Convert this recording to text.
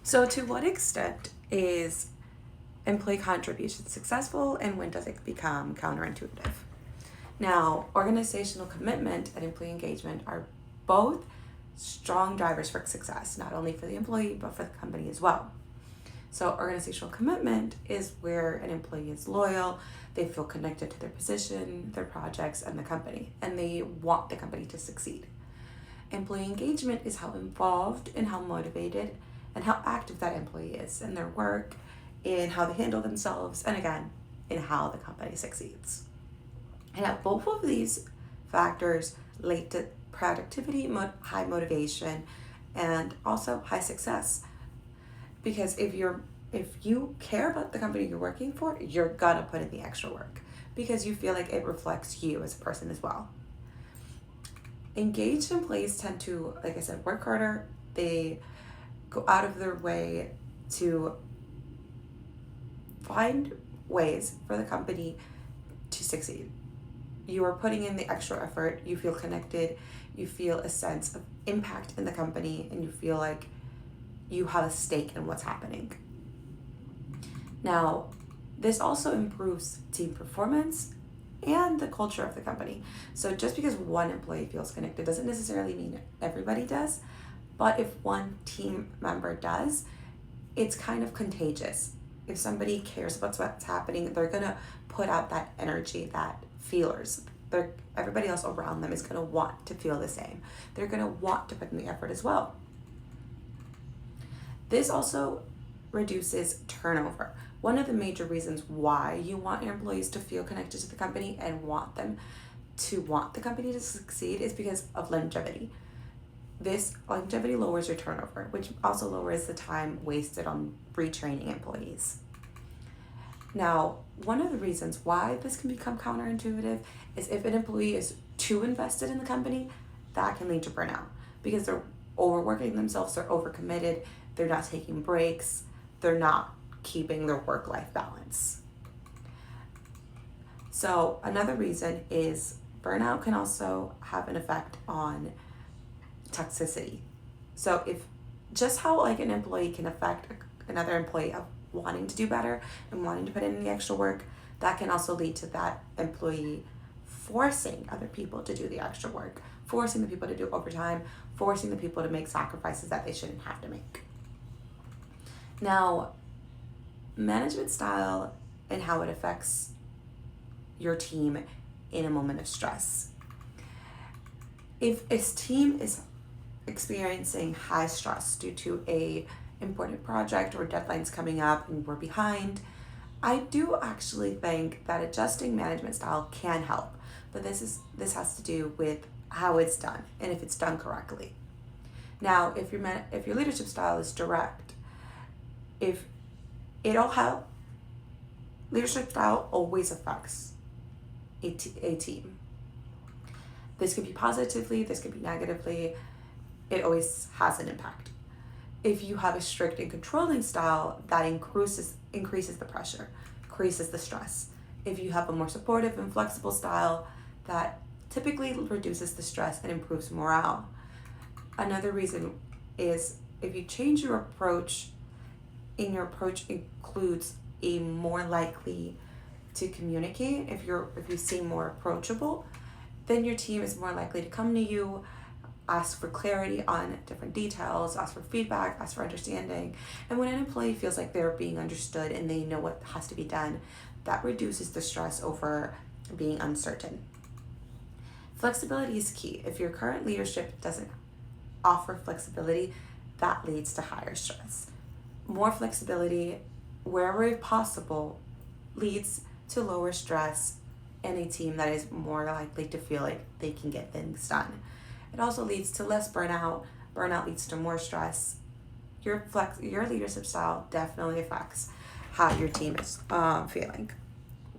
So to what extent is employee contribution successful, and when does it become counterintuitive? Now, organizational commitment and employee engagement are both strong drivers for success, not only for the employee, but for the company as well. So organizational commitment is where an employee is loyal, they feel connected to their position, their projects, and the company, and they want the company to succeed. Employee engagement is how involved and how motivated and how active that employee is in their work, in how they handle themselves, and again, in how the company succeeds. And both of these factors lead to productivity, high motivation, and also high success. Because if you care about the company you're working for, you're gonna put in the extra work because you feel like it reflects you as a person as well. Engaged employees tend to, like I said, work harder. They go out of their way to find ways for the company to succeed. You are putting in the extra effort, you feel connected, you feel a sense of impact in the company, and you feel like you have a stake in what's happening. Now, this also improves team performance and the culture of the company. So just because one employee feels connected doesn't necessarily mean everybody does, but if one team member does, it's kind of contagious. If somebody cares about what's happening, they're gonna put out that energy, that feelers. Everybody else around them is gonna want to feel the same. They're gonna want to put in the effort as well. This also reduces turnover. One of the major reasons why you want your employees to feel connected to the company and want them to want the company to succeed is because of longevity. This longevity lowers your turnover, which also lowers the time wasted on retraining employees. Now, one of the reasons why this can become counterintuitive is if an employee is too invested in the company, that can lead to burnout because they're overworking themselves, they're overcommitted, they're not taking breaks, they're not keeping their work-life balance. So another reason is burnout can also have an effect on toxicity. So if just how like an employee can affect another employee of wanting to do better and wanting to put in the extra work, that can also lead to that employee forcing other people to do the extra work, forcing the people to do overtime, forcing the people to make sacrifices that they shouldn't have to make. Now, management style and how it affects your team in a moment of stress. If a team is experiencing high stress due to a important project or deadlines coming up and we're behind, I do actually think that adjusting management style can help, but this has to do with how it's done and if it's done correctly. Now, if your leadership style is direct, if it'll help, leadership style always affects a team. This could be positively, this could be negatively. It always has an impact. If you have a strict and controlling style, that increases the pressure, increases the stress. If you have a more supportive and flexible style, that typically reduces the stress and improves morale. Another reason is if you change your approach, and your approach includes a more likely to communicate, if you seem more approachable, then your team is more likely to come to you, ask for clarity on different details, ask for feedback, ask for understanding. And when an employee feels like they're being understood and they know what has to be done, that reduces the stress over being uncertain. Flexibility is key. If your current leadership doesn't offer flexibility, that leads to higher stress. More flexibility, wherever possible, leads to lower stress and a team that is more likely to feel like they can get things done. It also leads to less burnout. Burnout leads to more stress. Your leadership style definitely affects how your team is feeling.